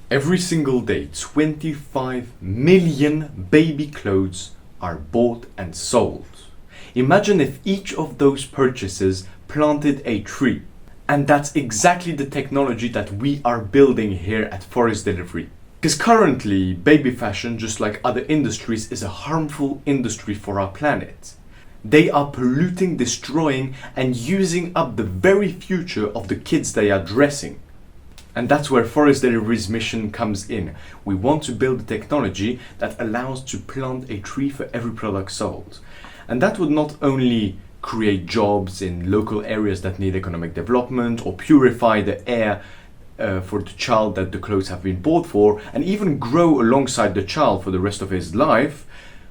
Every single day, 25 million baby clothes are bought and sold. Imagine if each of those purchases planted a tree. And that's exactly the technology that we are building here at Forest Delivery. Because currently, baby fashion, just like other industries, is a harmful industry for our planet. They are polluting, destroying, and using up the very future of the kids they are dressing. And that's where Forest Delivery's mission comes in. We want to build a technology that allows to plant a tree for every product sold. And that would not only create jobs in local areas that need economic development or purify the air for the child that the clothes have been bought for, and even grow alongside the child for the rest of his life,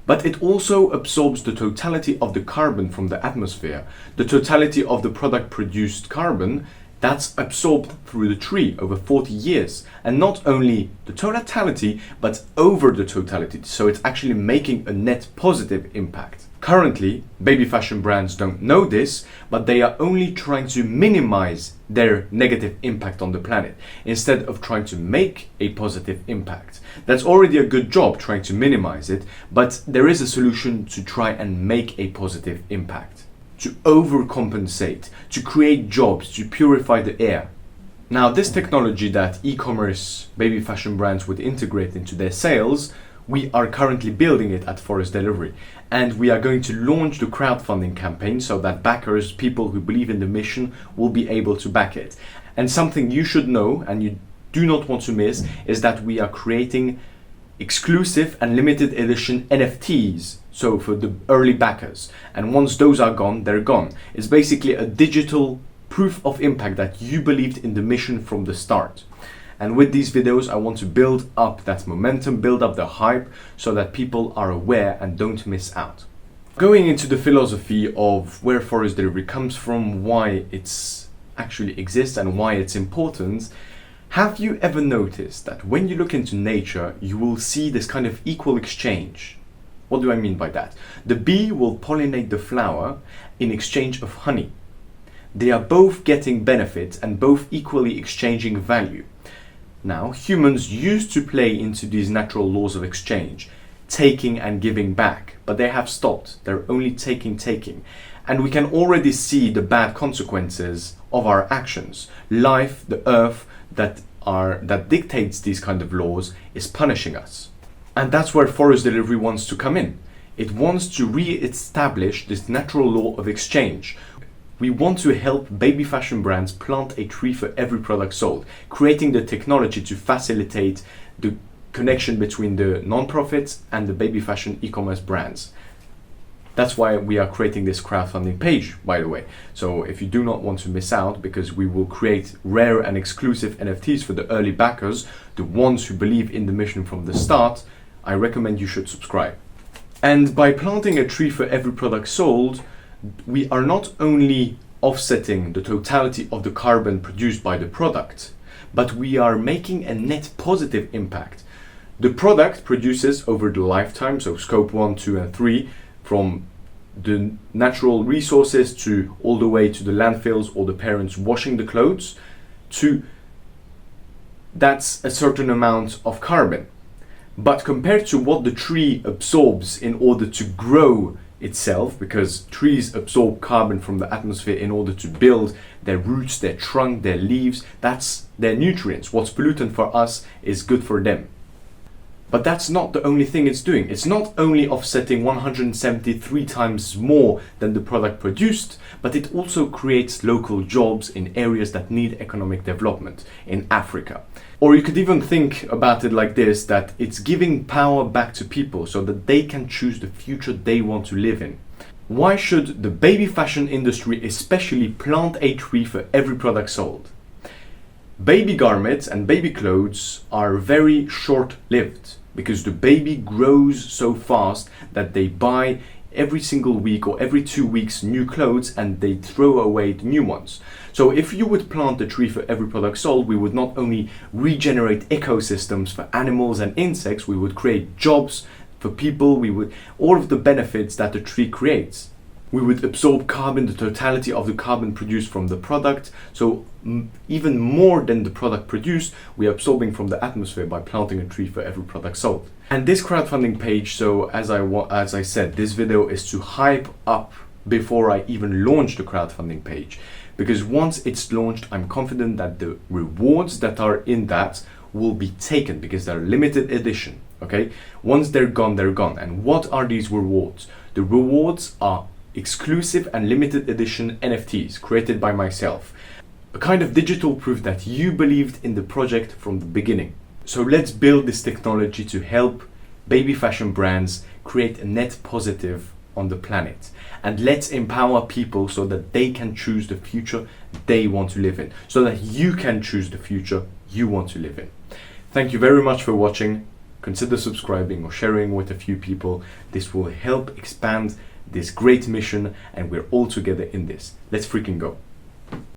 but it also absorbs the totality of the carbon from the atmosphere, the totality of the product produced carbon that's absorbed through the tree over 40 years. And not only the totality, but over the totality. So it's actually making a net positive impact. Currently, baby fashion brands don't know this, but they are only trying to minimize their negative impact on the planet instead of trying to make a positive impact. That's already a good job, trying to minimize it, but there is a solution to try and make a positive impact, to overcompensate, to create jobs, to purify the air. Now, this technology that e-commerce baby fashion brands would integrate into their sales, we are currently building it at Forest Delivery. And we are going to launch the crowdfunding campaign so that backers, people who believe in the mission, will be able to back it. And something you should know, and you do not want to miss, is that we are creating exclusive and limited edition NFTs. So for the early backers. And once those are gone, they're gone. It's basically a digital proof of impact that you believed in the mission from the start. And with these videos, I want to build up that momentum, build up the hype so that people are aware and don't miss out. Going into the philosophy of where Forest Delivery comes from, why it's actually exists and why it's important, have you ever noticed that when you look into nature, you will see this kind of equal exchange? What do I mean by that? The bee will pollinate the flower in exchange of honey. They are both getting benefits and both equally exchanging value. Now, humans used to play into these natural laws of exchange, taking and giving back, but they have stopped. They're only taking. And we can already see the bad consequences of our actions. Life, the earth that dictates these kind of laws is punishing us. And that's where Forest Delivery wants to come in. It wants to re-establish this natural law of exchange. We want to help baby fashion brands plant a tree for every product sold, creating the technology to facilitate the connection between the non-profits and the baby fashion e-commerce brands. That's why we are creating this crowdfunding page, by the way. So if you do not want to miss out, because we will create rare and exclusive NFTs for the early backers, the ones who believe in the mission from the start, I recommend you should subscribe. And by planting a tree for every product sold, we are not only offsetting the totality of the carbon produced by the product, but we are making a net positive impact. The product produces over the lifetime, so scope 1, 2, and 3, from the natural resources to all the way to the landfills or the parents washing the clothes, to that's a certain amount of carbon. But compared to what the tree absorbs in order to grow itself, because trees absorb carbon from the atmosphere in order to build their roots, their trunk, their leaves, that's their nutrients. What's pollutant for us is good for them. But that's not the only thing it's doing. It's not only offsetting 173 times more than the product produced, but it also creates local jobs in areas that need economic development in Africa. Or you could even think about it like this, that it's giving power back to people so that they can choose the future they want to live in. Why should the baby fashion industry especially plant a tree for every product sold? Baby garments and baby clothes are very short-lived because the baby grows so fast that they buy every single week or every 2 weeks new clothes and they throw away the new ones. So if you would plant a tree for every product sold, we would not only regenerate ecosystems for animals and insects, we would create jobs for people, all of the benefits that the tree creates. We would absorb carbon, the totality of the carbon produced from the product. So even more than the product produced, we are absorbing from the atmosphere by planting a tree for every product sold. And this crowdfunding page, so as I said, this video is to hype up before I even launch the crowdfunding page. Because once it's launched, I'm confident that the rewards that are in that will be taken because they're limited edition, okay? Once they're gone, they're gone. And what are these rewards? The rewards are exclusive and limited edition NFTs created by myself. A kind of digital proof that you believed in the project from the beginning. So let's build this technology to help baby fashion brands create a net positive on the planet. And let's empower people so that they can choose the future they want to live in. So that you can choose the future you want to live in. Thank you very much for watching. Consider subscribing or sharing with a few people. This will help expand this great mission, and we're all together in this. Let's freaking go.